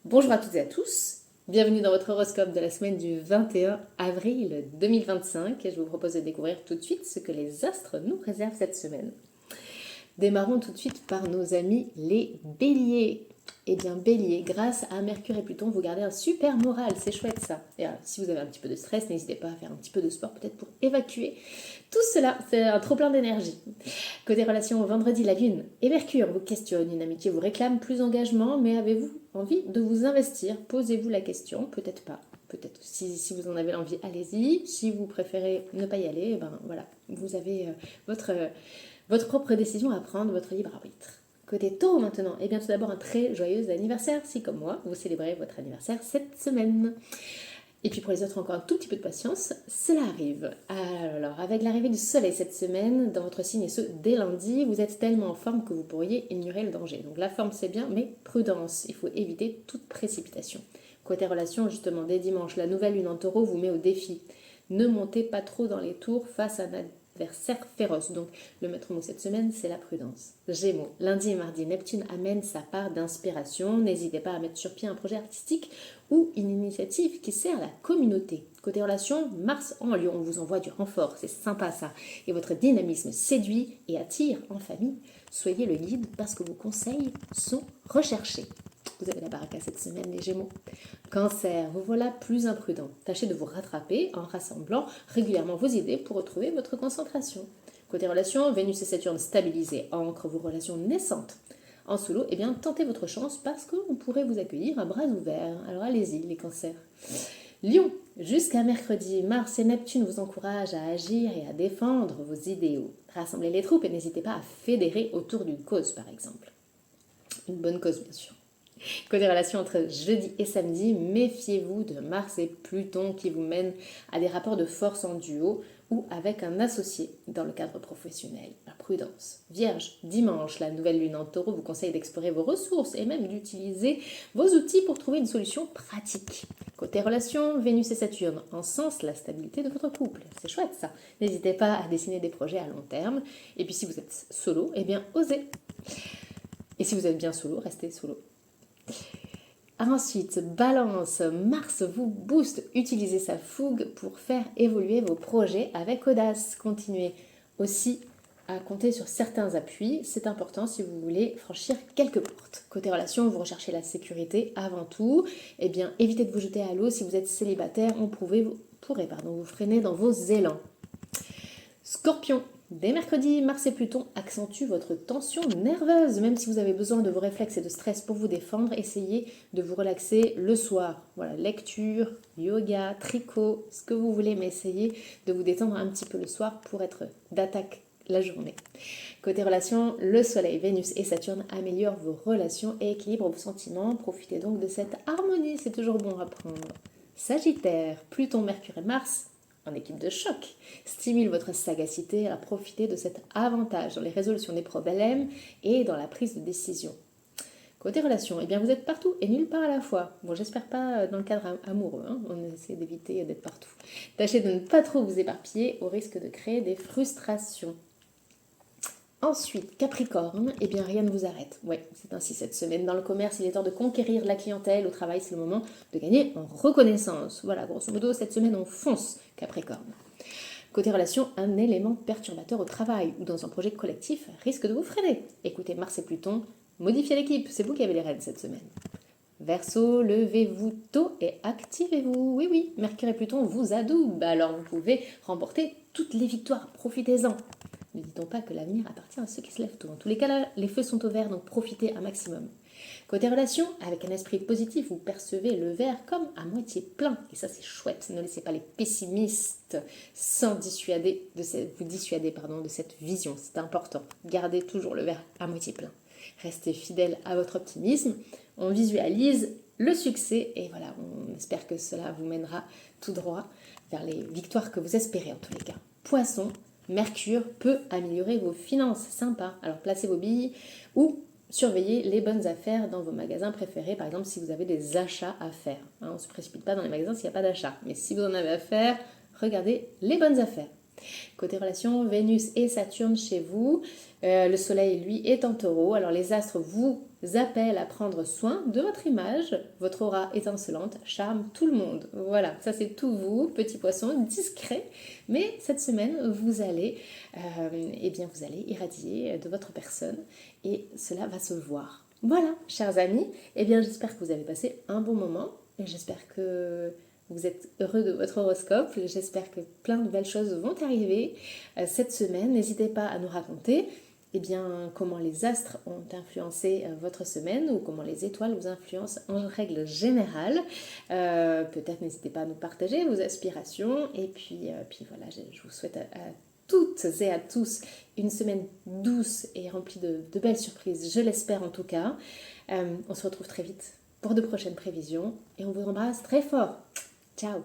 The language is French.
Bonjour à toutes et à tous, bienvenue dans votre horoscope de la semaine du 21 avril 2025 et je vous propose de découvrir tout de suite ce que les astres nous réservent cette semaine. Démarrons tout de suite par nos amis les béliers. Eh bien bélier, grâce à Mercure et Pluton, vous gardez un super moral, c'est chouette ça. Et si vous avez un petit peu de stress, n'hésitez pas à faire un petit peu de sport peut-être pour évacuer tout cela, c'est un trop plein d'énergie. Côté relations, vendredi, la lune et Mercure vous questionnent, une amitié vous réclame plus d'engagement, mais avez-vous envie de vous investir? Posez-vous la question, peut-être pas. Peut-être si vous en avez envie, allez-y. Si vous préférez ne pas y aller, eh ben voilà, vous avez votre propre décision à prendre, votre libre arbitre. Côté taureau maintenant, eh bien tout d'abord un très joyeux anniversaire, si comme moi, vous célébrez votre anniversaire cette semaine. Et puis pour les autres, encore un tout petit peu de patience, cela arrive. Alors, avec l'arrivée du soleil cette semaine, dans votre signe et ce, dès lundi, vous êtes tellement en forme que vous pourriez ignorer le danger. Donc la forme c'est bien, mais prudence, il faut éviter toute précipitation. Côté relations, justement, dès dimanche, la nouvelle lune en taureau vous met au défi. Ne montez pas trop dans les tours face à un adversaire féroce. Donc le maître mot cette semaine, c'est la prudence. Gémeaux, lundi et mardi, Neptune amène sa part d'inspiration. N'hésitez pas à mettre sur pied un projet artistique ou une initiative qui sert la communauté. Côté relations, Mars en Lion vous envoie du renfort, c'est sympa ça. Et votre dynamisme séduit et attire en famille. Soyez le guide parce que vos conseils sont recherchés. Vous avez la baraka cette semaine, les Gémeaux. Cancer, vous voilà plus imprudent. Tâchez de vous rattraper en rassemblant régulièrement vos idées pour retrouver votre concentration. Côté relations, Vénus et Saturne stabilisés ancrent vos relations naissantes. En solo, eh bien, tentez votre chance parce qu'on pourrait vous accueillir à bras ouverts. Alors allez-y, les cancers. Lion, jusqu'à mercredi, Mars et Neptune vous encouragent à agir et à défendre vos idéaux. Rassemblez les troupes et n'hésitez pas à fédérer autour d'une cause, par exemple. Une bonne cause, bien sûr. Côté relations entre jeudi et samedi, méfiez-vous de Mars et Pluton qui vous mènent à des rapports de force en duo ou avec un associé dans le cadre professionnel. La prudence. Vierge, dimanche, la nouvelle lune en taureau vous conseille d'explorer vos ressources et même d'utiliser vos outils pour trouver une solution pratique. Côté relations, Vénus et Saturne encensent la stabilité de votre couple. C'est chouette ça. N'hésitez pas à dessiner des projets à long terme. Et puis si vous êtes solo, eh bien osez. Et si vous êtes bien solo, restez solo. Ensuite, Balance, Mars vous booste, utilisez sa fougue pour faire évoluer vos projets avec audace. Continuez aussi à compter sur certains appuis, c'est important si vous voulez franchir quelques portes. Côté relations, vous recherchez la sécurité avant tout. Eh bien, évitez de vous jeter à l'eau si vous êtes célibataire, on pourrait vous freiner dans vos élans. Scorpion, dès mercredi, Mars et Pluton accentuent votre tension nerveuse. Même si vous avez besoin de vos réflexes et de stress pour vous défendre, essayez de vous relaxer le soir. Voilà, lecture, yoga, tricot, ce que vous voulez, mais essayez de vous détendre un petit peu le soir pour être d'attaque la journée. Côté relations, le Soleil, Vénus et Saturne améliorent vos relations et équilibrent vos sentiments. Profitez donc de cette harmonie, c'est toujours bon à prendre. Sagittaire, Pluton, Mercure et Mars en équipe de choc, stimule votre sagacité à profiter de cet avantage dans les résolutions des problèmes et dans la prise de décision. Côté relations, eh bien vous êtes partout et nulle part à la fois. Bon, j'espère pas dans le cadre amoureux, hein. On essaie d'éviter d'être partout. Tâchez de ne pas trop vous éparpiller au risque de créer des frustrations. Ensuite, Capricorne, eh bien rien ne vous arrête. Ouais, c'est ainsi cette semaine. Dans le commerce, il est temps de conquérir la clientèle. Au travail, c'est le moment de gagner en reconnaissance. Voilà, grosso modo, cette semaine, on fonce, Capricorne. Côté relation, un élément perturbateur au travail ou dans un projet collectif risque de vous freiner. Écoutez Mars et Pluton, modifiez l'équipe, c'est vous qui avez les rênes cette semaine. Verseau, levez-vous tôt et activez-vous. Oui, oui, Mercure et Pluton vous adoubent, alors vous pouvez remporter toutes les victoires, profitez-en. Ne dit-on pas que l'avenir appartient à ceux qui se lèvent tôt. En tous les cas, là, les feux sont au vert, donc profitez un maximum. Côté relation, avec un esprit positif, vous percevez le verre comme à moitié plein. Et ça, c'est chouette. Ne laissez pas les pessimistes vous dissuader de cette vision. C'est important. Gardez toujours le verre à moitié plein. Restez fidèle à votre optimisme. On visualise le succès et voilà, on espère que cela vous mènera tout droit vers les victoires que vous espérez en tous les cas. Poisson, Mercure peut améliorer vos finances, sympa. Alors placez vos billes ou surveillez les bonnes affaires dans vos magasins préférés, par exemple si vous avez des achats à faire. On ne se précipite pas dans les magasins s'il n'y a pas d'achat, mais si vous en avez à faire, regardez les bonnes affaires. Côté relation, Vénus et Saturne chez vous. Le Soleil, lui, est en Taureau. Alors les astres vous appellent à prendre soin de votre image. Votre aura étincelante charme tout le monde. Voilà, ça c'est tout vous, petit poisson, discret. Mais cette semaine, vous allez irradier de votre personne et cela va se voir. Voilà, chers amis, j'espère que vous avez passé un bon moment. J'espère que vous êtes heureux de votre horoscope. J'espère que plein de belles choses vont arriver cette semaine. N'hésitez pas à nous raconter comment les astres ont influencé votre semaine ou comment les étoiles vous influencent en règle générale. Peut-être n'hésitez pas à nous partager vos aspirations. Et puis voilà, je vous souhaite à toutes et à tous une semaine douce et remplie de belles surprises, je l'espère en tout cas. On se retrouve très vite pour de prochaines prévisions et on vous embrasse très fort. Ciao!